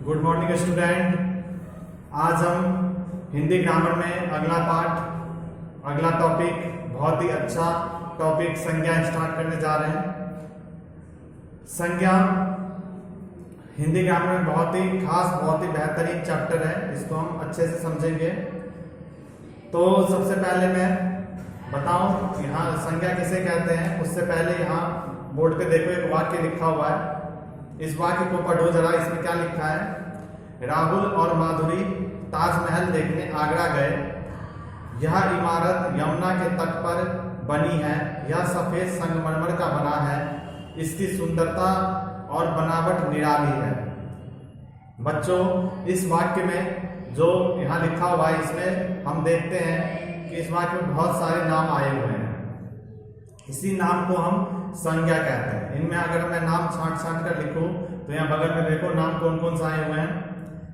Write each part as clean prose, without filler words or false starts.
Good morning student. आज हम Hindi grammar में अगला पार्ट, अगला टॉपिक, बहुत ही अच्छा टॉपिक संज्ञा स्टार्ट करने जा रहे हैं। संज्ञा हिंदी ग्रामर में बहुत ही खास, बहुत ही बेहतरीन चैप्टर है, इसको हम अच्छे से समझेंगे। तो सबसे पहले मैं बताऊं यहाँ संज्ञा किसे कहते हैं, उससे पहले यहाँ बोर्ड पे देखो एक वाक्य लिखा हुआ है। इस वाक्य को पढ़ो जरा, इसमें क्या लिखा है। राहुल और माधुरी ताजमहल देखने आगरा गए। यह इमारत यमुना के तट पर बनी है। यह सफेद संगमरमर का बना है। इसकी सुंदरता और बनावट निराली है। बच्चों, इस वाक्य में जो यहाँ लिखा हुआ है, इसमें हम देखते हैं कि इस वाक्य में बहुत सारे नाम आए हुए हैं। इसी नाम को हम संज्ञा कहते हैं। इनमें अगर मैं नाम छांट कर लिखूं तो यहाँ बगल में देखो नाम कौन कौन से आए हुए हैं,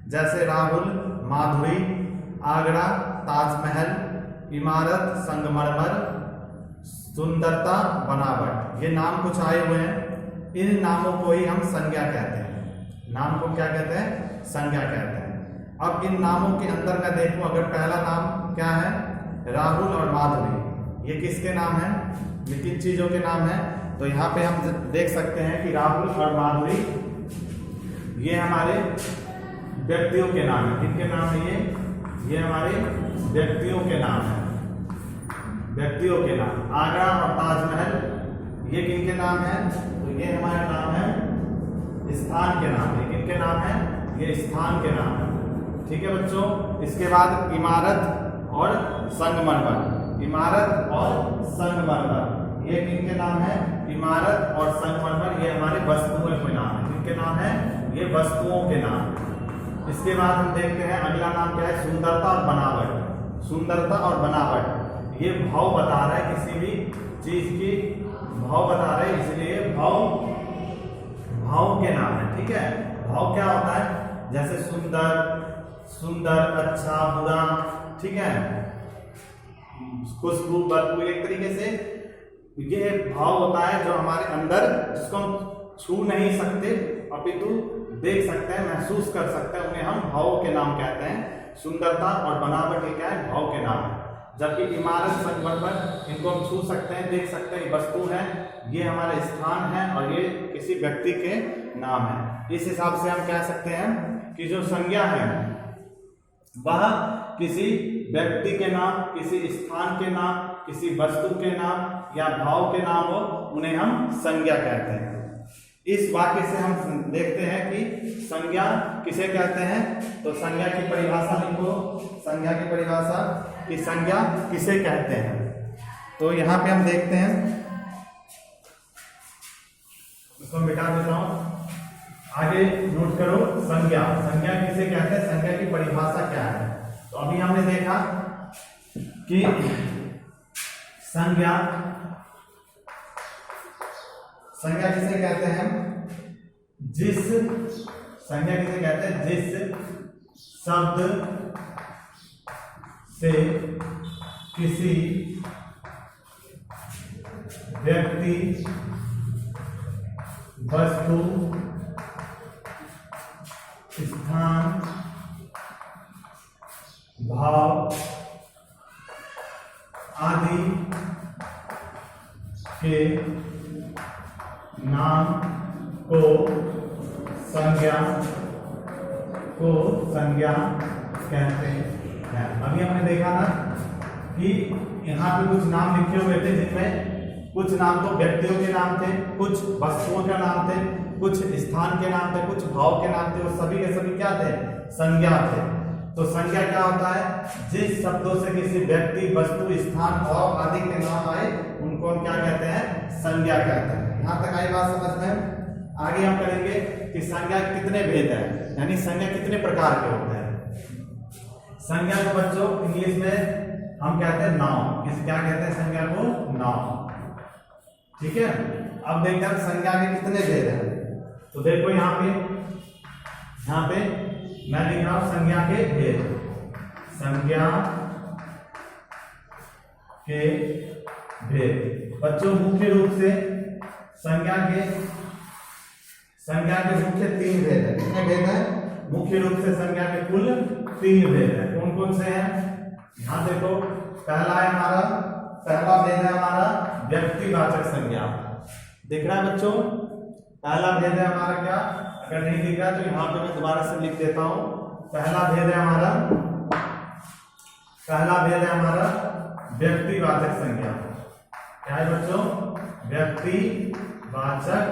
जैसे राहुल, माधुरी, आगरा, ताजमहल, इमारत, संगमरमर, सुंदरता, बनावट, ये नाम कुछ आए हुए हैं। इन नामों को ही हम संज्ञा कहते हैं। नाम को क्या कहते हैं? संज्ञा कहते हैं। अब इन नामों के अंदर मैं देखूं, अगर पहला नाम क्या है, राहुल और माधुरी, ये किसके नाम है? ये किन चीजों के नाम है? तो यहाँ पे हम देख सकते हैं कि राहुल और माधुरी ये हमारे व्यक्तियों के नाम है। किनके नाम है ये हमारे व्यक्तियों के नाम है। व्यक्तियों के नाम। आगरा और ताजमहल ये किनके नाम है? तो ये हमारे नाम है स्थान के नाम है। किनके नाम है? ये स्थान के नाम है। ठीक है बच्चों। इसके बाद इमारत और संगमरमर। इमारत और संगमरमर ये किनके नाम है? इमारत और संगमरमर ये हमारे वस्तुओं के नाम है। किनके नाम है? ये वस्तुओं के नाम। इसके बाद हम देखते हैं अगला नाम क्या है, सुंदरता और बनावट। सुंदरता और बनावट ये भाव बता रहा है, किसी भी चीज की भाव बता रहे हैं, इसलिए भाव के नाम है। ठीक है। भाव क्या होता है? जैसे सुंदर, अच्छा, बुरा, ठीक है, खुशबू, बदबू, एक तरीके से ये भाव होता है जो हमारे अंदर, जिसको हम छू नहीं सकते अपितु देख सकते हैं, महसूस कर सकते हैं, उन्हें हम भाव के नाम कहते हैं। सुंदरता और बनावट ये क्या है? भाव के नाम है। जबकि इमारत, संगमरमर इनको हम छू सकते हैं, देख सकते हैं, वस्तु है, ये हमारा स्थान है और ये किसी व्यक्ति के नाम है। इस हिसाब से हम कह सकते हैं कि जो संज्ञा है वह किसी व्यक्ति के नाम, किसी स्थान के नाम, किसी वस्तु के नाम या भाव के नाम हो, उन्हें हम संज्ञा कहते हैं। इस वाक्य से हम देखते हैं कि संज्ञा किसे कहते हैं। तो संज्ञा की परिभाषा लिखो। संज्ञा की परिभाषा कि संज्ञा किसे कहते हैं। तो यहां पे हम देखते हैं, इसको मिटा देता हूं, आगे नोट करो। संज्ञा, संज्ञा किसे कहते हैं, संज्ञा की परिभाषा क्या है। तो अभी हमने देखा कि संज्ञा किसे कहते हैं? संज्ञा किसे कहते हैं? जिस शब्द से किसी व्यक्ति, वस्तु, स्थान, भाव आदि के नाम को संज्ञा कहते हैं। अभी हमने देखा ना कि यहाँ पे कुछ नाम लिखे हुए थे, जिनमें कुछ नाम तो व्यक्तियों के नाम थे, कुछ वस्तुओं के नाम थे, कुछ स्थान के नाम थे, कुछ भाव के नाम थे। वो सभी के सभी क्या थे? संज्ञा थे। तो संज्ञा क्या होता है? जिस शब्दों से किसी व्यक्ति, वस्तु, स्थान, भाव आदि के नाम आए उनको हम क्या कहते हैं? संज्ञा कहते हैं। यहां तक आई बात समझ में? आगे हम करेंगे कि संज्ञा कितने भेद है, यानी संज्ञा कितने प्रकार के होते हैं। संज्ञा को बच्चों इंग्लिश में हम कहते हैं नाउन। क्या कहते हैं संज्ञा को? नाउन। ठीक है। अब देखते हैं संज्ञा के कितने भेद हैं। तो देखो यहाँ पे मैं लिख रहा हूं संज्ञा के भेद। संज्ञा के भेद बच्चों मुख्य रूप से संज्ञा के मुख्य 3 भेद है। कितने भेद है? मुख्य रूप से संज्ञा के कुल 3 भेद है। कौन कौन से हैं? यहाँ देखो, पहला भेद है हमारा व्यक्तिवाचक संज्ञा। दिख रहा है बच्चों? पहला भेद है हमारा क्या? अगर नहीं दिख रहा तो यहाँ पे मैं दोबारा से लिख देता हूं। पहला भेद है हमारा व्यक्तिवाचक संज्ञा। क्या है बच्चों? व्यक्तिवाचक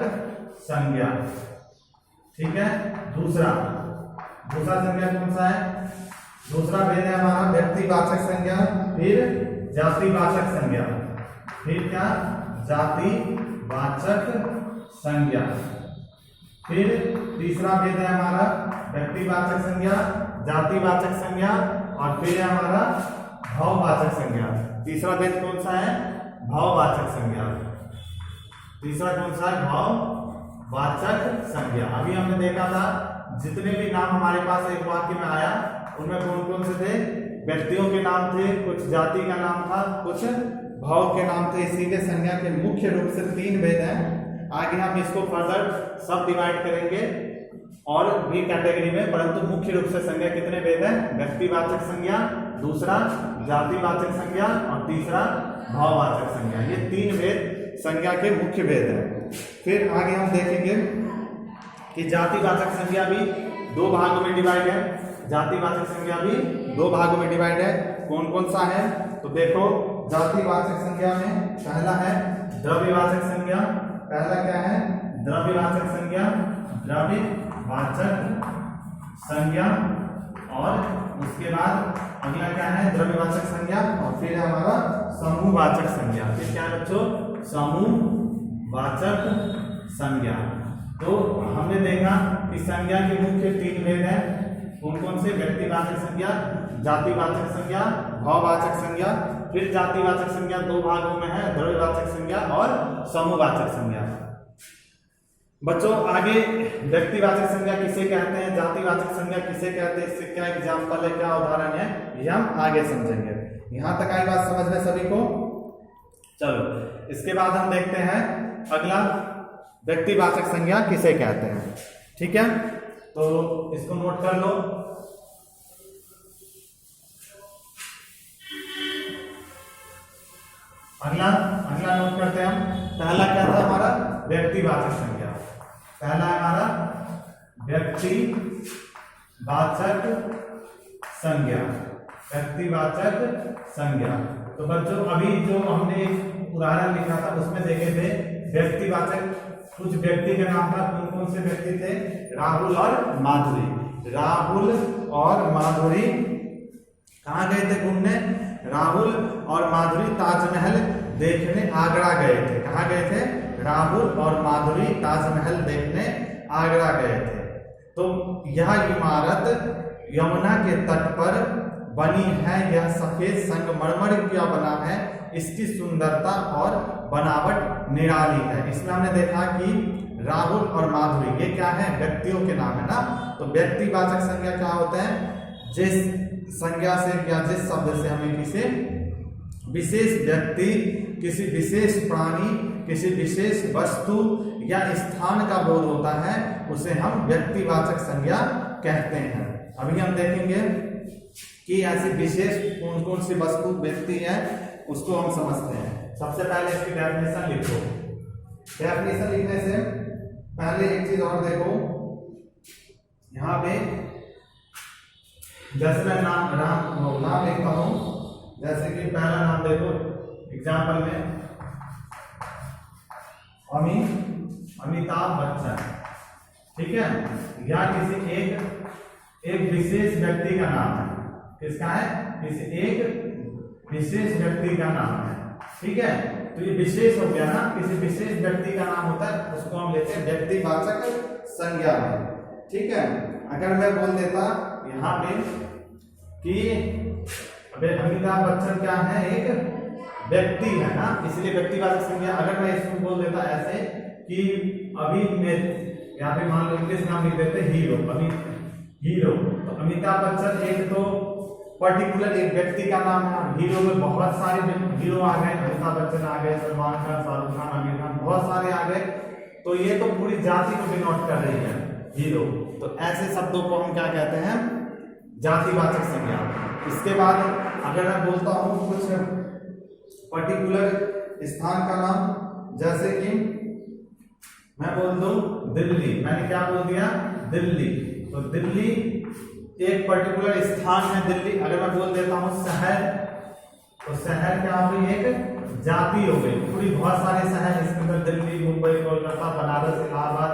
संज्ञा। ठीक है। दूसरा संज्ञा कौन सा है? दूसरा भेद है हमारा व्यक्तिवाचक संज्ञा, फिर जातिवाचक संज्ञा, फिर क्या? जातिवाचक संज्ञा। फिर तीसरा भेद है हमारा व्यक्तिवाचक संज्ञा, जातिवाचक संज्ञा, और फिर है हमारा भाववाचक संज्ञा। तीसरा भेद कौन सा है? भाववाचक संज्ञा। तीसरा कौन सा है? भाववाचक संज्ञा। अभी हमने देखा था जितने भी नाम हमारे पास एक वाक्य में आया उनमें कौन कौन से थे? व्यक्तियों के नाम थे, कुछ जाति का नाम था, कुछ भाव के नाम थे। इसीलिए संज्ञा के मुख्य रूप से 3 भेद हैं। आगे हम इसको फर्दर सब डिवाइड करेंगे और भी कैटेगरी में, परंतु मुख्य रूप से संज्ञा कितने भेद हैं? व्यक्तिवाचक संज्ञा, दूसरा जातिवाचक संज्ञा, और तीसरा भाववाचक संज्ञा। ये 3 भेद संज्ञा के मुख्य भेद हैं। फिर आगे हम देखेंगे कि जातिवाचक संज्ञा भी 2 भागों में डिवाइड है। जातिवाचक संज्ञा भी 2 भागों में डिवाइड है। कौन कौन सा है? तो देखो, जातिवाचक संज्ञा में पहला है द्रव्यवाचक संज्ञा। पहला क्या है? द्रव्यवाचक संज्ञा, द्रव्यवाचक संज्ञा। और उसके बाद अगला क्या है? द्रव्यवाचक संज्ञा, और फिर है हमारा समूहवाचक संज्ञा। फिर क्या है बच्चों? समूहवाचक संज्ञा। तो हमने देखा कि संज्ञा के मुख्य 3 भेद हैं। कौन कौन से? व्यक्तिवाचक संज्ञा, जातिवाचक संज्ञा, भाववाचक संज्ञा। फिर जातिवाचक संज्ञा 2 भागों में है, द्रव्यवाचक संज्ञा और समूहवाचक संज्ञा। बच्चों आगे व्यक्तिवाचक संज्ञा किसे कहते हैं, जातिवाचक संज्ञा किसे कहते हैं, इससे क्या एग्जाम्पल है, क्या उदाहरण है, ये हम आगे समझेंगे। यहां तक आई बात समझ में सभी को? चलो इसके बाद हम देखते हैं अगला व्यक्तिवाचक संज्ञा किसे कहते हैं। ठीक है, तो इसको नोट कर लो। अगला नोट करते हैं हम। पहला क्या था हमारा? व्यक्तिवाचक संज्ञा। पहला है हमारा व्यक्तिवाचक संज्ञा। व्यक्तिवाचक संज्ञा। तो बच्चों अभी जो हमने एक उदाहरण लिखा था उसमें देखे थे व्यक्तिवाचक कुछ व्यक्ति का नाम था। कौन कौन से व्यक्ति थे? राहुल और माधुरी। राहुल और माधुरी कहाँ गए थे घूमने? राहुल और माधुरी ताजमहल देखने आगरा गए थे। कहाँ गए थे? राहुल और माधुरी ताजमहल देखने आगरा गए थे। तो यह इमारत यमुना के तट पर बनी है। यह सफेद संगमरमर का बना है। इसकी सुंदरता और बनावट निराली है। इसमें हमने देखा कि राहुल और माधुरी ये क्या है? व्यक्तियों के नाम है ना। तो व्यक्तिवाचक संज्ञा क्या होता है? जिस संज्ञा से या जिस शब्द से हमें किसी विशेष व्यक्ति, किसी विशेष प्राणी, किसी विशेष वस्तु या स्थान का बोध होता है उसे हम व्यक्तिवाचक संज्ञा कहते हैं। अभी हम देखेंगे कि ऐसी विशेष कौन कौन सी वस्तु व्यक्ति है उसको हम समझते हैं। सबसे पहले इसकी डेफिनेशन लिखो। डेफिनेशन लिखने से पहले एक चीज और देखो, यहाँ पे जैसे मैं नाम लिखता हूं, जैसे कि पहला नाम देखो एग्जाम्पल में अमिताभ बच्चन। ठीक है, या किसी एक विशेष व्यक्ति का नाम है। किसका है? किसी एक विशेष व्यक्ति का नाम है। ठीक है, तो ये विशेष हो गया ना, किसी विशेष व्यक्ति का नाम होता है उसको हम लेते हैं व्यक्तिवाचक संज्ञा में। ठीक है, अगर मैं बोल देता यहाँ पे कि अमिताभ बच्चन क्या है? एक व्यक्ति है ना, इसलिए व्यक्तिवाचक संज्ञा। अगर मैं इसको बोल देता ऐसे कि अभी मैं यहाँ पे मान लो इंग्लिश नाम लिख देते हीरो। हीरो, तो अमिताभ बच्चन एक तो पर्टिकुलर एक व्यक्ति का नाम है। हीरो में बहुत सारे हीरो आ गए, अमिताभ बच्चन आ गए, सलमान खान, शाहरुख खान, आमिर खान, बहुत सारे आ गए। तो ये तो पूरी जाति को डिनोट कर रही है हीरो। तो ऐसे शब्दों को हम क्या कहते हैं, जातिवाचक संज्ञा। इसके बाद अगर मैं बोलता हूँ कुछ पर्टिकुलर स्थान का नाम, जैसे कि मैं बोल दूं दिल्ली, मैंने क्या बोल दिया, दिल्ली। तो दिल्ली एक पर्टिकुलर स्थान है दिल्ली। अगर मैं बोल देता हूँ शहर, तो शहर क्या हो गई, एक जाति हो गई। पूरी बहुत सारे शहर इसके अंदर, दिल्ली, मुंबई, कोलकाता, बनारस, इलाहाबाद,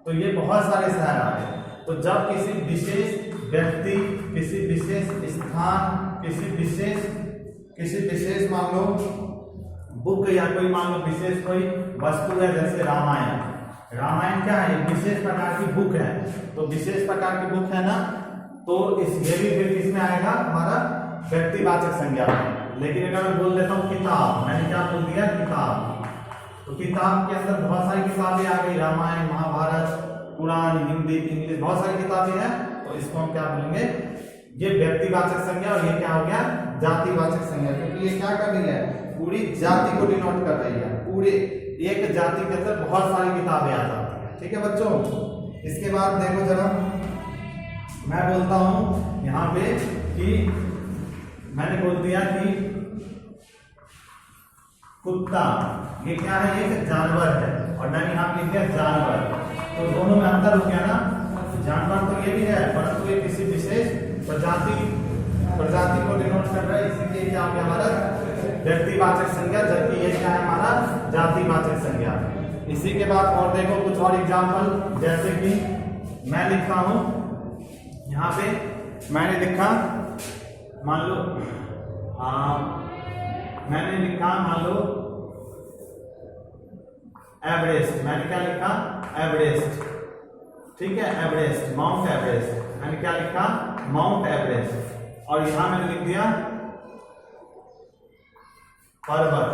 तो ये बहुत सारे शहर आ गए। तो जब किसी विशेष व्यक्ति, किसी विशेष स्थान, किसी विशेष मान लो बुक या कोई मान लो विशेष कोई वस्तु है, जैसे रामायण। रामायण क्या है, एक विशेष प्रकार की बुक है। तो विशेष प्रकार की बुक है ना, तो ये भी फिर किसमें आएगा, हमारा व्यक्तिवाचक संज्ञा में। लेकिन अगर मैं बोल देता हूँ किताब, मैंने क्या बोल दिया, किताब। तो किताब के अंदर बहुत सारी किताबें आ गई, रामायण, महाभारत, पुराण, हिंदी, इंग्लिश, बहुत सारी किताबें हैं। तो इसको हम क्या बोलेंगे, ये व्यक्तिवाचक संज्ञा, और ये क्या हो गया, जातिवाचक संज्ञा। क्योंकि ये क्या कर रही है, पूरी जाति को डिनोट कर रही है। पूरे एक जाति के अंदर बहुत सारी किताबें आ जाती हैं। ठीक है बच्चों। इसके बाद देखो जरा, मैं बोलता हूं यहाँ पे कि मैंने बोल दिया कि कुत्ता, ये क्या है, एक जानवर है, और मैंने यहाँ लिख दिया जानवर। तो दोनों में अंतर हो गया ना, जानवर तो ये भी है, परंतु ये किसी विशेष प्रजाति को डिनोट कर रहा है, इसीलिए क्या हो गया हमारा व्यक्तिवाचक संज्ञा, जबकि ये क्या है हमारा जातिवाचक संज्ञा। इसी के बाद और देखो कुछ और एग्जाम्पल, जैसे कि मैं लिखता हूं यहाँ पे, मैंने लिखा मान लो, मैंने लिखा मान लो एवरेस्ट। मैंने क्या लिखा, एवरेस्ट। ठीक है, एवरेस्ट, माउंट एवरेस्ट। मैंने क्या लिखा, माउंट एवरेस्ट। और यहां मैंने लिख दिया पर्वत।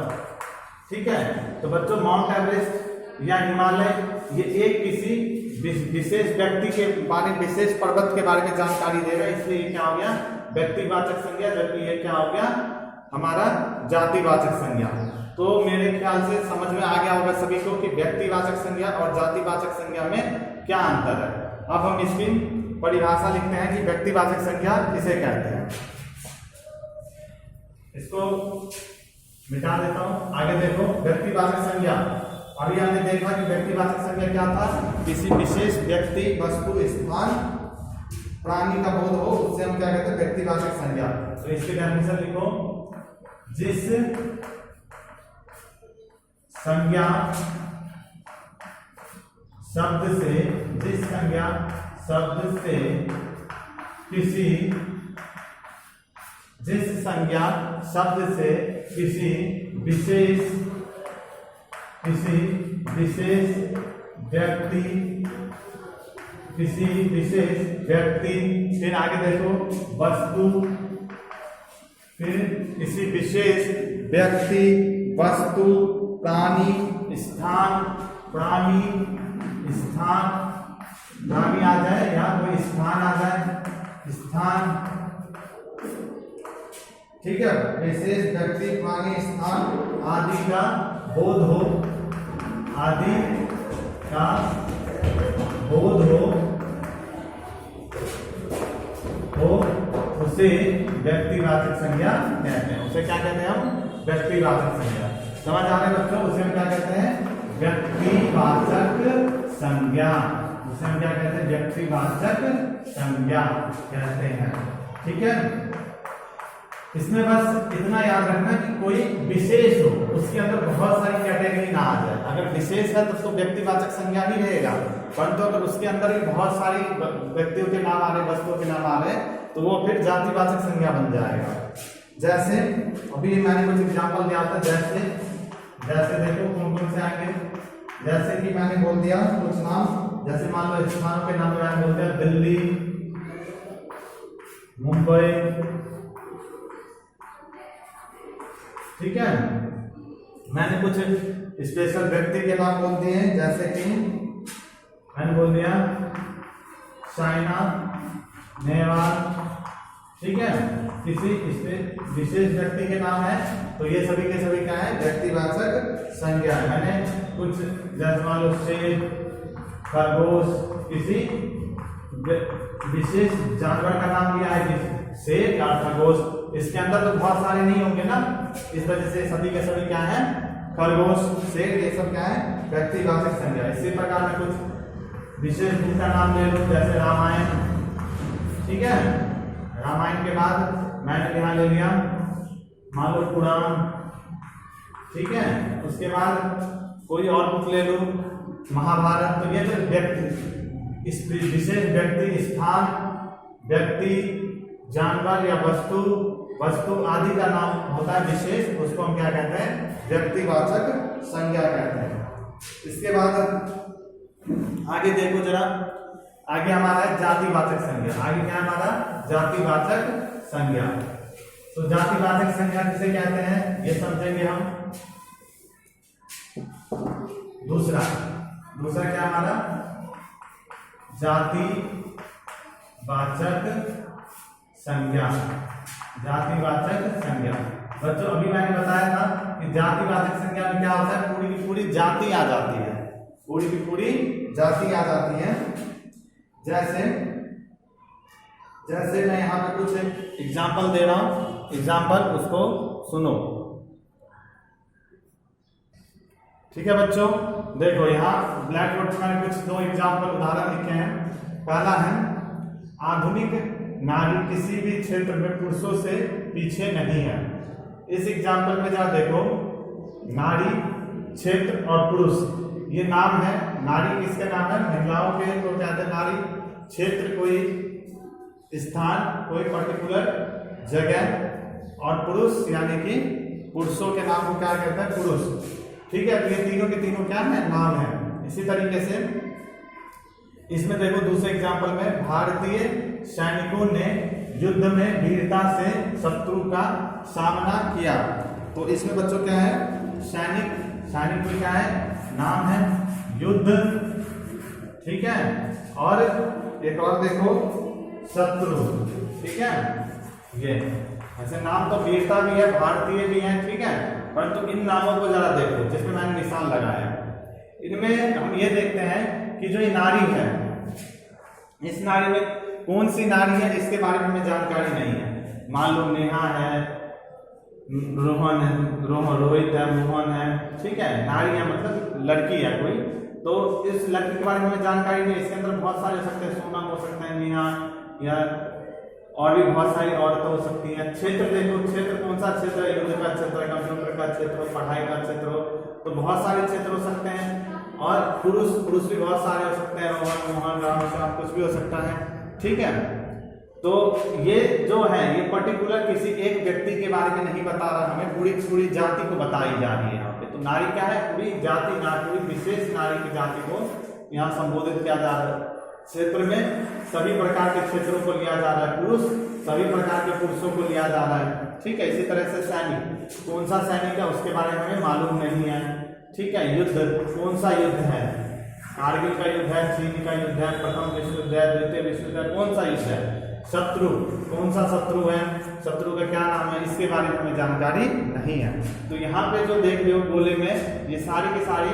ठीक है। तो बच्चों माउंट एवरेस्ट या हिमालय, ये एक किसी विशेष व्यक्ति के बारे में, विशेष पर्वत के बारे में जानकारी दे रहा है, इसलिए ये क्या हो गया, व्यक्तिवाचक संज्ञा, जबकि ये क्या हो गया, हमारा जातिवाचक संज्ञा। तो मेरे ख्याल से समझ में आ गया होगा सभी को कि व्यक्तिवाचक संज्ञा और जातिवाचक संज्ञा में क्या अंतर है। अब हम इसकी परिभाषा लिखते हैं कि व्यक्तिवाचक संज्ञा किसे कहते हैं। इसको मिटा देता हूं। आगे देखो व्यक्तिवाचक संज्ञा। अभी हमने देखा कि व्यक्तिवाचक संज्ञा क्या था, किसी विशेष व्यक्ति, वस्तु, स्थान, प्राणी का बोध हो, उससे हम क्या कहते हैं, व्यक्तिवाचक संज्ञा। तो इसकी डेफिनेशन लिखो, जिस संज्ञा शब्द से, जिस संज्ञा शब्द से किसी, जिस संज्ञा शब्द से किसी विशेष व्यक्ति, फिर आगे देखो वस्तु, फिर किसी विशेष व्यक्ति, वस्तु, प्राणी आ जाए या कोई स्थान आ जाए, स्थान। ठीक है, विशेष व्यक्ति, प्राणी, स्थान आदि का बोध हो, आदि का बोध हो, उसे व्यक्तिवाचक संज्ञा कहते हैं। उसे क्या कहते हैं हम, व्यक्तिवाचक संज्ञा। समझ आ रहे बच्चों, उसे हम क्या कहते हैं, व्यक्तिवाचक संज्ञा। उसे हम क्या कहते हैं, व्यक्तिवाचक संज्ञा कहते हैं। ठीक है। इसमें बस इतना याद रखना कि कोई विशेष हो, उसके अंदर बहुत सारी कैटेगरी ना आ जाए। अगर विशेष है तो व्यक्तिवाचक संज्ञा ही रहेगा, परंतु अगर उसके अंदर भी बहुत सारी व्यक्तियों के नाम आ रहे, वस्तुओं के नाम आ रहे, तो वो फिर जातिवाचक संज्ञा बन जाएगा। जैसे अभी मैंने कुछ एग्जाम्पल दिया था, जैसे देखो कौन कौन से आएंगे। जैसे कि मैंने बोल दिया कुछ नाम, जैसे मान लो स्थानों के नाम मैंने बोल दिया दिल्ली, मुंबई। ठीक है। मैंने कुछ स्पेशल व्यक्ति के नाम बोल दिए, जैसे कि मैंने बोल दिया चाइना, नेपाल। ठीक है। किसी विशेष व्यक्ति के नाम है, तो ये सभी के सभी क्या है, व्यक्तिवाचक संज्ञा है। मैंने कुछ जैसे मान लो शेर, खरगोश, किसी विशेष जानवर का नाम दिया है शेर या खरगोश। इसके अंदर तो बहुत सारे नहीं होंगे ना, इस वजह से सभी के सभी क्या है, खरगोश, शेर, ये सब क्या है, व्यक्तिवाचक संज्ञा। इसी प्रकार में कुछ विशेष बुक का नाम ले लो, जैसे रामायण, ठीक है। रामायण के बाद मैंने यहाँ ले लिया मान लो पुराण, ठीक है। उसके बाद कोई और बुक ले लो, महाभारत। तो ये जो व्यक्ति, इस विशेष व्यक्ति, स्थान, व्यक्ति, जानवर या वस्तु आदि का नाम होता है विशेष, उसको हम क्या कहते हैं, व्यक्तिवाचक संज्ञा कहते हैं। इसके बाद आगे देखो जरा, आगे हमारा है जातिवाचक संज्ञा। आगे क्या हमारा, जातिवाचक संज्ञा। तो जातिवाचक संज्ञा किसे कहते हैं ये समझेंगे हम। दूसरा क्या हमारा, जातिवाचक संज्ञा। जातिवाचक संज्ञा बच्चों, अभी मैंने बताया था कि जातिवाचक संज्ञा में क्या होता है, पूरी की पूरी जाति आ जाती है, पूरी की पूरी जाति आ जाती है। जैसे मैं यहाँ पे कुछ एग्जाम्पल दे रहा हूं, एग्जाम्पल उसको सुनो, ठीक है बच्चों। देखो यहाँ ब्लैक बोर्ड पर मैंने कुछ दो एग्जाम्पल उदाहरण लिखे हैं। पहला है, आधुनिक नारी किसी भी क्षेत्र में पुरुषों से पीछे नहीं है। इस एग्जाम्पल में जरा देखो, नारी, क्षेत्र और पुरुष, ये नाम है। नारी किसका नाम है, महिलाओं के को कहते हैं नारी, क्षेत्र कोई स्थान, कोई पर्टिकुलर जगह, और पुरुष यानी कि पुरुषों के नाम को क्या कहते हैं, पुरुष, ठीक है। तो ये तीनों के तीनों क्या है, नाम है। इसी तरीके से इसमें देखो दूसरे एग्जाम्पल में, भारतीय सैनिकों ने युद्ध में वीरता से शत्रु का सामना किया। तो इसमें बच्चों क्या है, सैनिक को क्या है, नाम है, युद्ध, ठीक है। और एक और देखो, शत्रु, ठीक है। ये ऐसे नाम तो वीरता भी है, भारतीय भी है, ठीक है। परंतु इन नामों को जरा देखो, जिसमें मैंने निशान लगाया, इनमें हम ये देखते हैं कि जो ये नारी है, इस नारी में कौन सी नारी है इसके बारे में हमें जानकारी नहीं है। मान लो नेहा है, रोहन है, रोहित है, मोहन है, ठीक है। नारी है मतलब लड़की है कोई, तो इस लड़की के बारे में हमें जानकारी नहीं। इसके अंदर बहुत सारे हो सकते हैं, सोनम हो सकते हैं, नेहा, या और भी बहुत सारी औरतें हो सकती हैं। क्षेत्र देखो, क्षेत्र कौन सा क्षेत्र है, युद्ध का क्षेत्र है, कंप्यूटर का क्षेत्र, पढ़ाई का क्षेत्र हो, तो बहुत सारे क्षेत्र हो सकते हैं। और पुरुष भी बहुत सारे हो सकते हैं, रोहन, मोहन, राम, श्याम, कुछ भी हो सकता है, ठीक है। तो ये जो है, ये पर्टिकुलर किसी एक व्यक्ति के बारे में नहीं बता रहा, हमें पूरी जाति को बताई जा रही है यहाँ पे। तो नारी क्या है, पूरी जाति, पूरी विशेष नारी की जाति को यहाँ संबोधित किया जा रहा है। क्षेत्र में सभी प्रकार के क्षेत्रों को लिया जा रहा है, पुरुष सभी प्रकार के पुरुषों को लिया जा रहा है, ठीक है। इसी तरह से सैनिक, कौन सा सैनिक है उसके बारे में हमें मालूम नहीं है, ठीक है। युद्ध, कौन सा युद्ध है, कारगिल का युद्ध है, चीन का युद्ध है, प्रथम विश्व युद्ध है, द्वितीय विश्व युद्ध है, कौन सा युद्ध है। शत्रु, कौन सा शत्रु है, शत्रु का क्या नाम है, इसके बारे में हमें जानकारी नहीं है। तो यहाँ पे जो देख रहे हो गोले में, ये सारी की सारी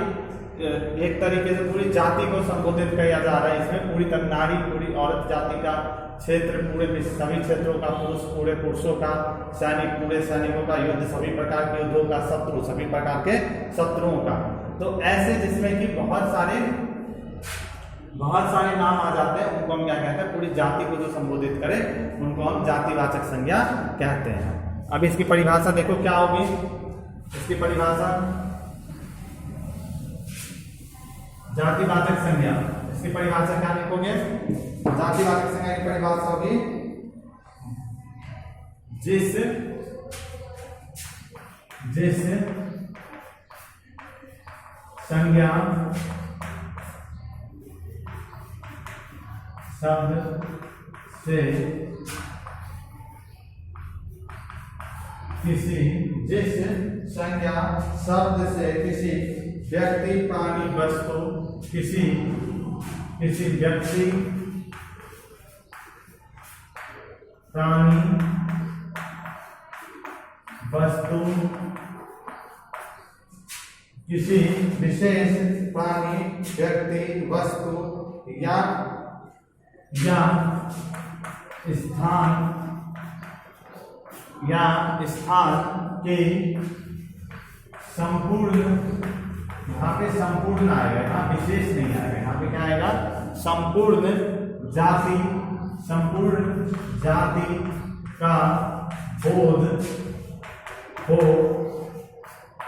एक तरीके से पूरी जाति को संबोधित किया जा रहा है। इसमें पूरी नारी, पूरी औरत जाति का, क्षेत्र पूरे सभी क्षेत्रों का, पुरुष पूरे पुरुषों का, सैनिक पूरे सैनिकों का, युद्ध सभी प्रकार के युद्धों का, शत्रु सभी प्रकार के शत्रुओं का। तो ऐसे जिसमें कि बहुत सारे नाम आ जाते हैं, उनको हम क्या कहते हैं, पूरी जाति को जो संबोधित करे उनको हम जातिवाचक संज्ञा कहते हैं। अब इसकी परिभाषा देखो क्या होगी। इसकी परिभाषा, जातिवाचक संज्ञा, इसकी परिभाषा क्या लिखोगे, जातिवाचक संज्ञा की परिभाषा होगी, जिस संज्ञा शब्द से किसी व्यक्ति, प्राणी, वस्तु, किसी व्यक्ति, प्राणी, वस्तु, किसी विशेष प्राणी, व्यक्ति, वस्तु या या स्थान के संपूर्ण, यहाँ पे संपूर्ण आएगा, यहाँ विशेष नहीं आएगा, यहाँ पे क्या आएगा, संपूर्ण जाति का बोध हो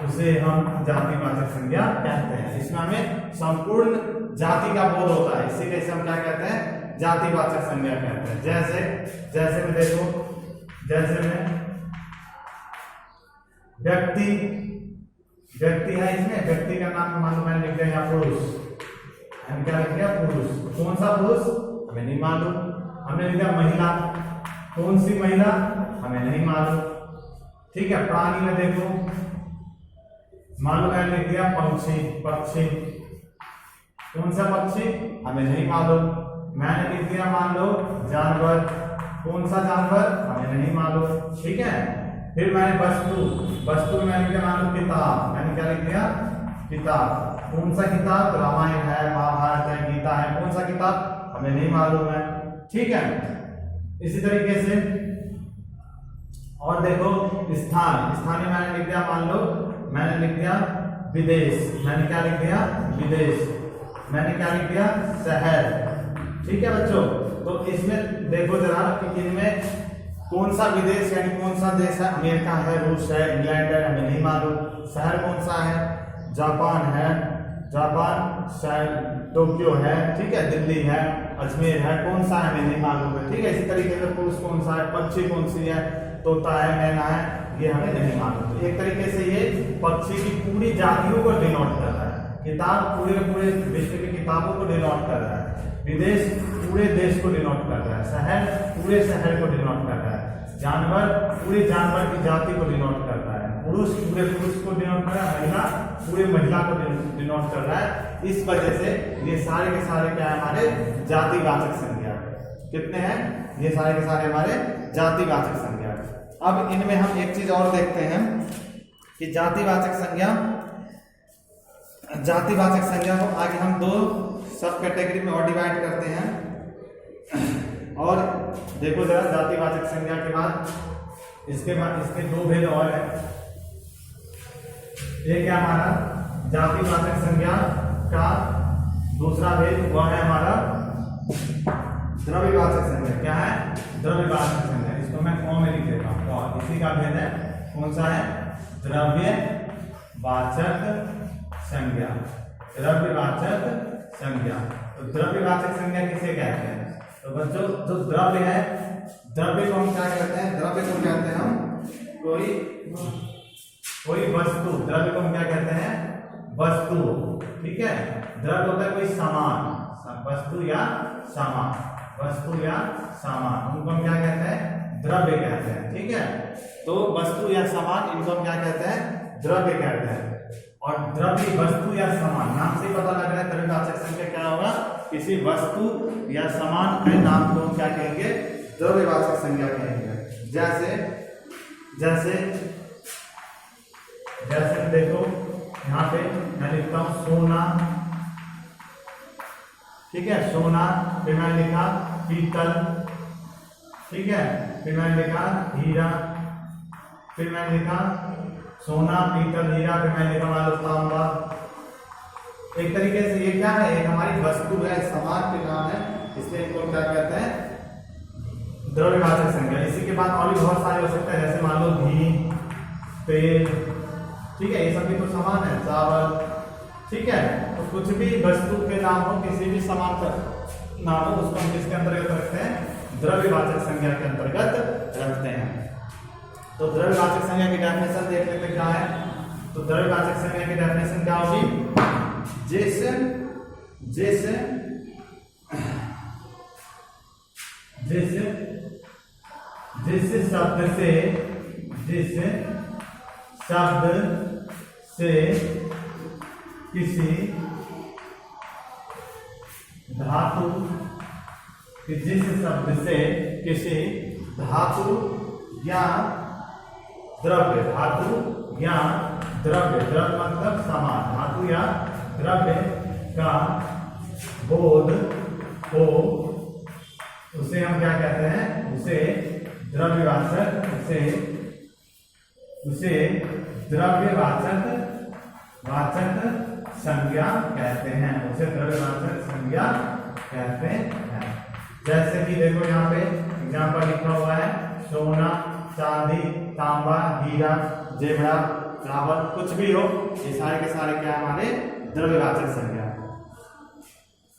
उसे हम जातिवाचक संज्ञा कहते हैं। इसमें हमें संपूर्ण जाति का बोध होता है, इसीलिए इसे हम क्या कहते हैं, जातिवाचक संज्ञा कहते हैं। जैसे में देखो, जैसे में व्यक्ति है, इसमें व्यक्ति का नाम मान लो मैंने लिख दिया यहाँ पुरुष, हम क्या लिख दिया पुरुष, कौन सा पुरुष हमें नहीं मालूम, हमने लिख दिया महिला, कौन सी महिला हमें नहीं मालूम, ठीक है। प्राणी में देखो, मान लो मैंने लिख दिया पक्षी, कौन सा पक्षी हमें नहीं मालूम, मैंने लिख दिया मान लो जानवर, कौन सा जानवर हमें नहीं मालूम, ठीक है। फिर मैंने वस्तु में मैंने क्या मान लो किताब, मैंने क्या लिख दिया किताब, कौन सा किताब, रामायण है, महाभारत है, गीता है, कौन सा किताब हमें नहीं मालूम है, ठीक है। इसी तरीके से और देखो स्थान में मैंने लिख दिया मान लो, मैंने लिख दिया विदेश, मैंने क्या लिख दिया विदेश, मैंने क्या लिख दिया शहर, ठीक है बच्चों। तो इसमें देखो जरा कि इनमें कौन सा विदेश यानी कौन सा देश है, अमेरिका है, रूस है, इंग्लैंड है, हमें नहीं मालूम। शहर कौन सा है, जापान है, शहर टोक्यो है, ठीक है, दिल्ली है, अजमेर है, कौन सा है हमें नहीं मालूम है, ठीक है। इसी तरीके से पुरुष कौन सा है, पक्षी कौन सी है, तोता है, मैना है, ये हमें नहीं मालूम। एक तरीके से ये पक्षी की पूरी जातियों को डिनोट कर रहा है, किताब पूरे विश्व की किताबों को डिनोट कर रहा है, विदेश पूरे देश को डिनोट कर रहा है, शहर पूरे शहर को डिनोट कर रहा है, जानवर पूरे जानवर की जाति को डिनोट कर रहा है, पुरुष पूरे पुरुष को डिनोट कर रहा है, महिला पूरे महिला को डिनोट कर रहा है। इस वजह से ये सारे के सारे क्या है, हमारे जातिवाचक संज्ञा कितने हैं, ये सारे के सारे हमारे जातिवाचक संज्ञा। अब इनमें हम एक चीज और देखते हैं कि जातिवाचक संज्ञा को आगे हम दो सब कैटेगरी में और डिवाइड करते हैं। और देखो जरा जातिवाचक संज्ञा के बाद इसके दो भेद और है। एक है हमारा जातिवाचक संज्ञा का दूसरा भेद, वह है हमारा द्रव्यवाचक संज्ञा। क्या है, द्रव्यवाचक संज्ञा, इसको मैं कॉम में लिख देता हूँ। और इसी का भेद है, कौन सा है, द्रव्यवाचक संज्ञा, द्रव्यवाचक संज्ञा। तो द्रव्यवाचक संज्ञा किसे कहते हैं, तो बच्चों जो द्रव्य है, द्रव्य को हम क्या कहते हैं, द्रव्य को कहते हैं हम कोई वस्तु, द्रव्य को हम क्या कहते हैं, वस्तु, ठीक है। द्रव्य होता है कोई सामान, वस्तु या सामान, उनको हम क्या कहते हैं, द्रव्य कहते हैं, ठीक है। तो वस्तु या सामान, इनको हम क्या कहते हैं, द्रव्य कहते हैं। और द्रव्य, वस्तु या सामान, नाम से पता लग रहा है द्रव्यवाचक संज्ञा क्या होगा, किसी वस्तु या सामान के नाम को हम क्या कहेंगे, द्रव्यवाचक संज्ञा कहेंगे। जैसे देखो यहाँ पे मैं लिखता हूँ सोना, ठीक है, सोना, फिर मैंने लिखा पीतल, ठीक है, फिर मैंने लिखा हीरा, फिर मैंने लिखा सोना, पीतल, हीरा, फिर मैंने लिखा मान लो तांबा। एक तरीके से ये क्या है, एक हमारी वस्तु है, सामान के नाम है, इसलिए इनको क्या कहते हैं, द्रव्यवाचक संज्ञा। इसी के बाद और भी बहुत सारे हो सकते हैं, जैसे मान लो घी, तेल, ठीक है, ये सब भी तो सामान है, चावल, ठीक है। तो कुछ भी वस्तु के नाम हो, किसी भी सामान का नाम हो, उसको हम किसके अंतर्गत रखते हैं, द्रव्यवाचक संज्ञा के अंतर्गत रखते हैं। तो द्रव्यवाचक संज्ञा की डेफिनेशन देख लेते क्या है। तो द्रव्यवाचक संज्ञा की डेफिनेशन क्या होगी, जैसे शब्द से किसी धातु, जिस शब्द से किसी धातु या द्रव्य, द्रव्य मतलब सामान, धातु या द्रव्य का बोध हो उसे हम क्या कहते हैं, उसे द्रव्यवाचक, उसे द्रव्यवाचक संज्ञा कहते हैं, उसे द्रव्यवाचक संज्ञा कहते हैं। जैसे कि देखो यहाँ पे एग्जाम्पल लिखा हुआ है, सोना, चांदी, तांबा, हीरा, जेवरा, चावल, कुछ भी हो, ये सारे के सारे क्या हमारे द्रव्यवाचक संज्ञा।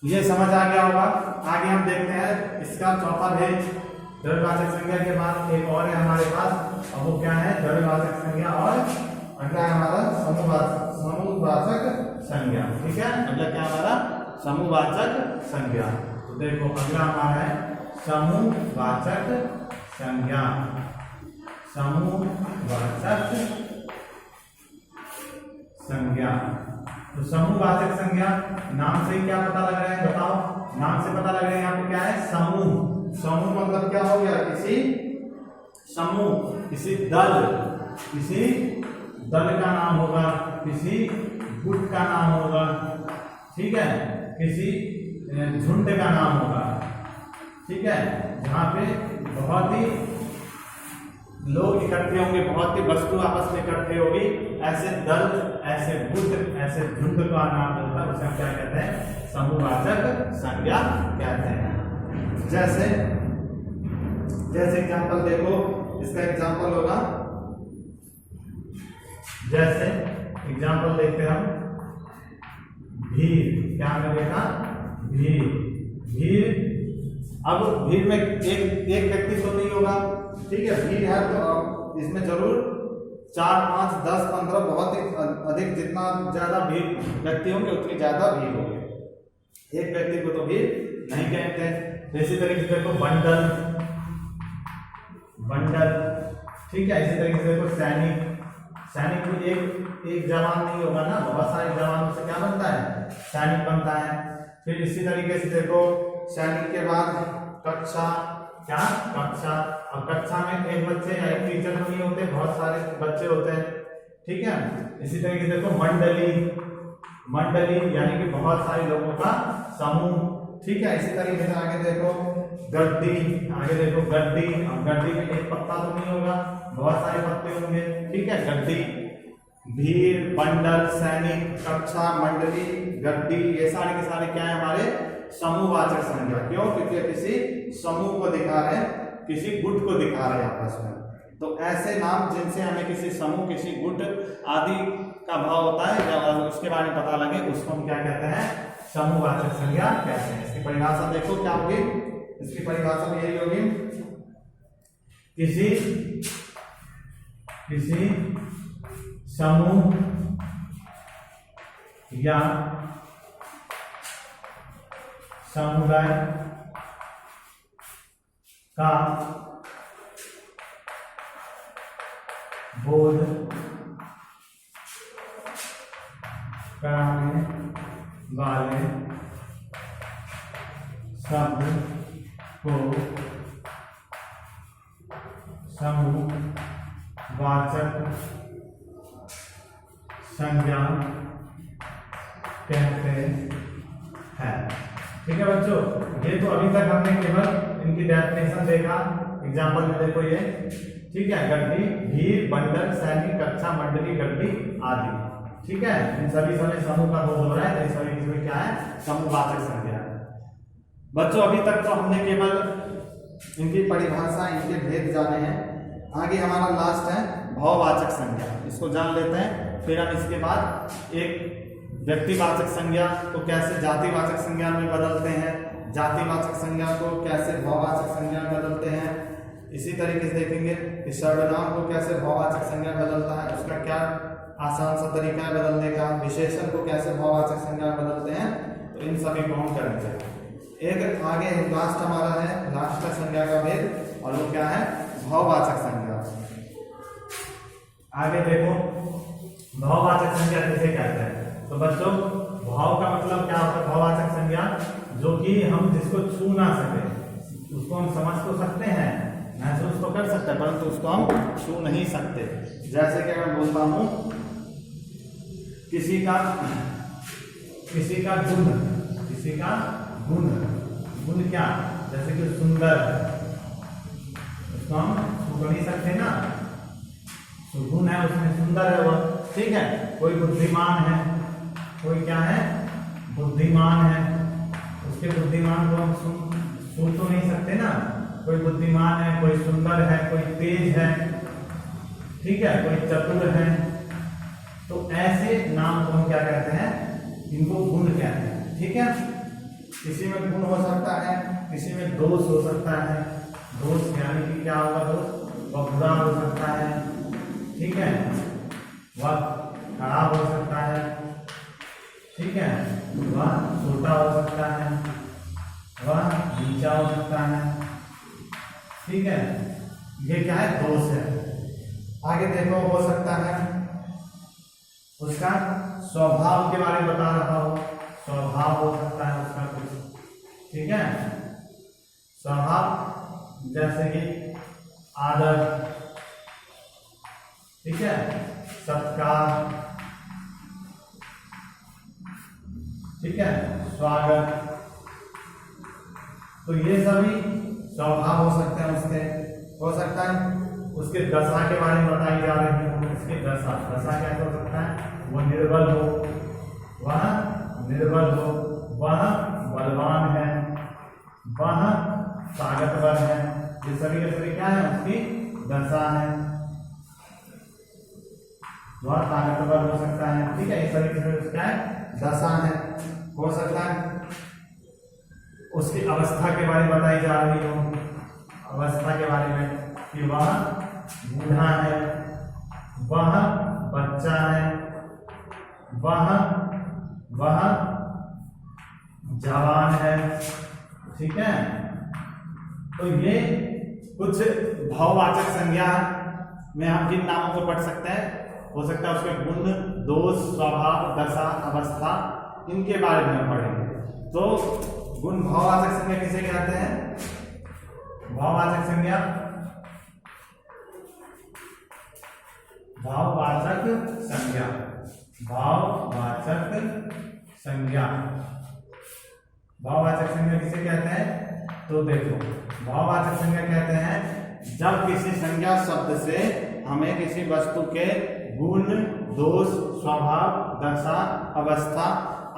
ये समझ आ गया होगा। आगे हम देखते हैं इसका चौथा भेद। द्रव्यवाचक संज्ञा के बाद एक और है हमारे पास, अब वो क्या है, द्रव्यवाचक संज्ञा और अगला है हमारा समूहवाचक संज्ञा। ठीक है, अगला क्या हमारा समूहवाचक संज्ञा। तो देखो अगला हमारा है समूहवाचक संज्ञा। समूहवाचक संज्ञा, तो समूहवाचक संज्ञा नाम से क्या पता लग रहा है, बताओ। नाम से पता लग रहा है यहाँ पे क्या है, समूह। समूह मतलब क्या हो गया, किसी समूह, किसी दल का नाम होगा, किसी गुट का नाम होगा, ठीक है, किसी झुंड का नाम होगा, ठीक है, जहाँ पे बहुत ही लोग इकट्ठे होंगे, बहुत ही वस्तु आपस में इकट्ठे होगी, ऐसे दल, ऐसे गुट, ऐसे झुंड का नाम होता है, उसे हम क्या कहते हैं, समूहवाचक संज्ञा कहते हैं। जैसे एग्जाम्पल देखो, इसका एग्जाम्पल होगा, जैसे एग्जाम्पल देखते हैं हम, भीड़, क्या हमने देखा, भीड़। अब भीड़ में एक व्यक्ति तो नहीं होगा, ठीक है, भीड़ है तो इसमें जरूर 4, 5, 10, 15 बहुत ही अधिक, जितना ज्यादा भीड़ व्यक्ति होंगे उतनी ज्यादा भीड़ होगी। एक व्यक्ति को तो भीड़ नहीं कहते। इसी तरीके से देखो बंडल, ठीक है। इसी तरीके से देखो सैनिक भी एक जवान नहीं होगा ना, बहुत सारे जवानों से क्या बनता है, सैनिक बनता है। फिर इसी तरीके से देखो सैनिक के बाद कक्षा, क्या कक्षा। अब कक्षा में एक बच्चे या एक टीचर नहीं होते, बहुत सारे बच्चे होते हैं, ठीक है। इसी तरीके से देखो मंडली यानी कि बहुत सारे लोगों का समूह, ठीक है। इसी तरीके से आगे देखो गद्दी, अब गद्दी में एक पत्ता तो नहीं होगा, बहुत सारे पत्ते होंगे, ठीक है। गद्दी, भीड़, बंडल, सैनिक, कक्षा, मंडली, गद्दी, ये सारे के सारे क्या है, हमारे समूहवाचक संज्ञा। क्यों? क्योंकि किसी समूह को दिखा रहे हैं, किसी गुट को दिखा रहे हैं आपस में। तो ऐसे नाम जिनसे हमें किसी समूह, किसी गुट आदि का भाव होता है, जब उसके बारे में पता लगे, उसको हम क्या कहते हैं, समूहवाचक संज्ञा कहते हैं। इसकी परिभाषा देखो क्या होगी, इसकी परिभाषा में यही होगी, किसी समूह या समुदाय का बोध कराने वाले शब्द को समूहवाचक संज्ञा कहते हैं। ठीक है बच्चों, ये तो अभी तक हमने केवल इनकी डेफिनेशन देखा। एग्जाम्पल में देखो ये, ठीक है, गद्दी, भीड़, बंडल, सैनिक, कक्षा, मंडली, गद्दी आदि, ठीक है। इन सभी समय समूह का बोध हो रहा है, तो सभी इसमें क्या है, समूहवाचक संज्ञा। बच्चों अभी तक तो हमने केवल इनकी परिभाषा, इनके भेद जाने हैं। आगे हमारा लास्ट है भाववाचक संज्ञा, इसको जान लेते हैं। फिर हम इसके बाद एक व्यक्तिवाचक संज्ञा को कैसे जातिवाचक संज्ञा में बदलते हैं, जातिवाचक संज्ञा को कैसे भाववाचक संज्ञा में बदलते हैं। इसी तरीके से देखेंगे कि सर्वनाम को कैसे भाववाचक संज्ञा में बदलता है, उसका क्या आसान सा तरीका है बदलने का। विशेषण को कैसे भाववाचक संज्ञा में बदलते हैं, तो इन सभी को हम करेंगे। एक आगे लास्ट हमारा है, लास्ट का संज्ञा का भेद, और वो क्या है, भाववाचक संज्ञा। आगे देखो भाववाचक संज्ञा किसे कहते हैं। तो बच्चों भाव का मतलब क्या होता है, भाववाचक संज्ञा जो कि हम जिसको छू ना सके, उसको हम समझ तो सकते हैं, महसूस तो कर सकते हैं, परंतु उसको हम छू नहीं सकते। जैसे कि मैं बोलता हूं किसी का गुण क्या, जैसे कि सुंदर है, उसको हम छू नहीं सकते ना, सुगुन है उसमें, सुंदर है वह, ठीक है। कोई बुद्धिमान है, कोई क्या है, बुद्धिमान है, उसके बुद्धिमान को हम छू तो नहीं सकते ना। कोई बुद्धिमान है, कोई सुंदर है, कोई तेज है, ठीक है, कोई चतुर है। तो ऐसे नाम को हम क्या कहते हैं, इनको गुण कहते हैं, ठीक है। किसी में गुण हो सकता है, किसी में दोष हो सकता है। दोष यानी कि क्या होगा, दोष वह बुरा हो सकता है, ठीक है, वह खराब हो सकता है, ठीक है, वह छोटा हो सकता है, वह नीचा हो सकता है, ठीक है। ये क्या है, दोष है। आगे देखो, हो सकता है उसका स्वभाव के बारे में बता रहा हो, स्वभाव हो सकता है उसका कुछ, ठीक है। स्वभाव जैसे कि आदर, ठीक है, सत्कार, ठीक है, स्वागत। तो ये सभी स्वभाव हो सकते हैं उसके। हो सकता है उसके दशा के बारे में बताई जा रही है, उसकी दशा, दशा क्या हो सकता है, वह निर्बल हो, वह निर्बल हो, वह बलवान है, वह ताकतवर है। ये सभी के सभी क्या है, उसकी दशा है। वह ताकतवर हो सकता है, ठीक है, ये सभी के सभी क्या है, दशा है। हो सकता है उसकी अवस्था के बारे में बताई जा रही हो, अवस्था के बारे में, कि वह बूढ़ा है, वह बच्चा है, वह जवान है, ठीक है। तो ये कुछ भाववाचक संज्ञा में हम किन नामों को पढ़ सकते हैं। हो सकता है उसके गुण, दोष, स्वभाव, दशा, अवस्था, इनके बारे में हम पढ़ेंगे। तो गुण भाववाचक संज्ञा किसे कहते हैं, भाववाचक संज्ञा, भाववाचक संज्ञा, भाववाचक संज्ञा, भाववाचक संज्ञा किसे कहते हैं। तो देखो, भाववाचक संज्ञा कहते हैं जब किसी संज्ञा शब्द से हमें किसी वस्तु के गुण, दोष, स्वभाव, दशा, अवस्था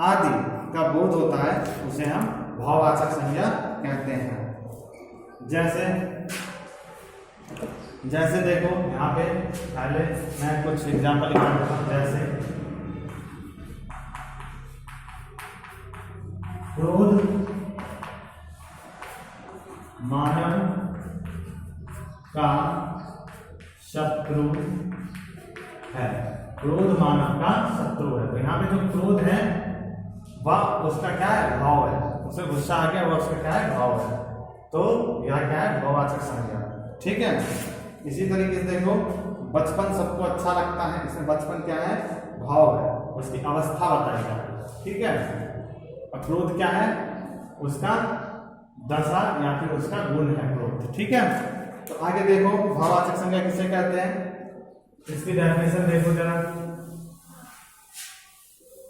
आदि का बोध होता है, उसे हम भाववाचक संज्ञा कहते हैं। जैसे देखो यहाँ पे पहले मैं कुछ एग्जाम्पल निकाल देता हूँ। जैसे क्रोध मानव का शत्रु है, क्रोध मानव का शत्रु है। तो यहाँ पे जो क्रोध है वह उसका क्या है, भाव है, उसे गुस्सा आ गया, वह उसका क्या है, भाव है। तो यह क्या है, भाववाचक संज्ञा, ठीक है। इसी तरीके से देखो, बचपन सबको अच्छा लगता है, इसमें बचपन क्या है, भाव है, उसकी अवस्था बताई जा रही है, ठीक है। और क्रोध क्या है, उसका दशा या फिर उसका गुण है क्रोध, ठीक है। तो आगे देखो, भाववाचक संज्ञा किसे कहते हैं, इसकी डेफिनेशन देखो जरा।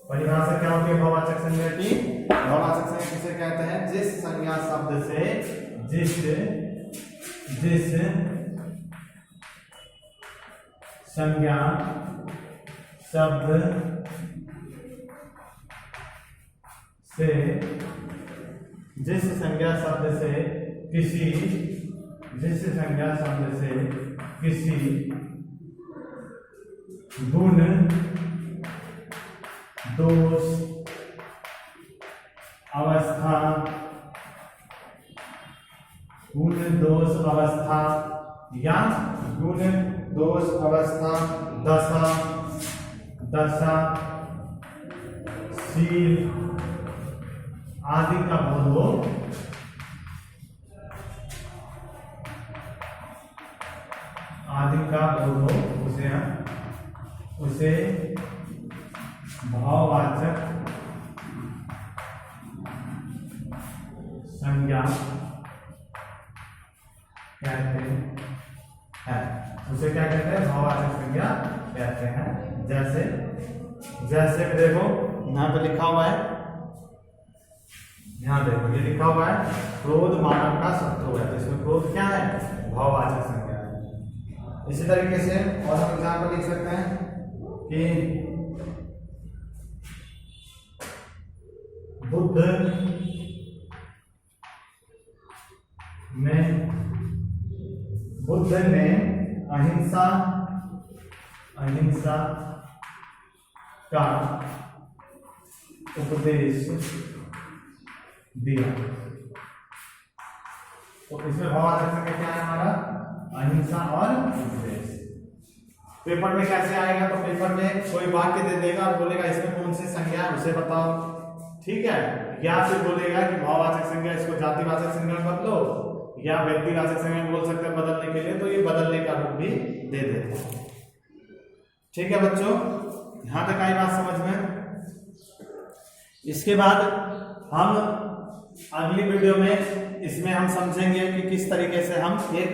परिभाषा क्या होती है भाववाचक संज्ञा की। भाववाचक संज्ञा किसे कहते हैं, जिस संज्ञा शब्द से जिस संज्ञा शब्द से, जिस संज्ञा शब्द से किसी, जिस संज्ञा शब्द से किसी गुण, दोष, अवस्था, गुण, दोष, अवस्था या गुण, दोष, अवस्था, दशा, शील आदि का बोध हो, उसे भाववाचक संज्ञा कहते हैं। उसे क्या कहते हैं, भाववाचक संज्ञा कहते हैं। जैसे देखो यहाँ पे लिखा हुआ है ध्यान देखो ये लिखा हुआ है क्रोध मानव का शत्रु है, तो इसमें क्रोध क्या है, भाववाचक संज्ञा है। इसी तरीके से और हम एग्जाम्पल लिख सकते हैं कि बुद्ध ने अहिंसा का उपदेश दिया। तो इसमें भाववाचक संज्ञा क्या है हमारा, अहिंसा और उपदेश। पेपर में कैसे आएगा, तो पेपर में कोई वाक्य दे देगा और बोलेगा इसमें कौन सी संज्ञा है उसे बताओ, ठीक है, या फिर बोलेगा कि भाववाचक संज्ञा इसको जातिवाचक संज्ञा में बदलो या व्यक्तिवाचक संज्ञा में बोल सकते हैं बदलने के लिए, तो ये बदलने का रूप भी दे देते हैं। ठीक है बच्चों, यहां तक आई बात समझ में। इसके बाद हम अगली वीडियो में इसमें हम समझेंगे कि किस तरीके से हम एक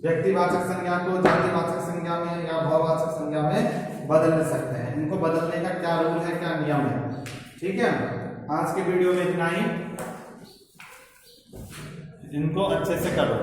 व्यक्तिवाचक संज्ञा को जातिवाचक संज्ञा में या भाववाचक संज्ञा में बदल सकते हैं, इनको बदलने का क्या रूल है, क्या नियम है। ठीक है, आज के वीडियो में इतना ही, इनको अच्छे से करो।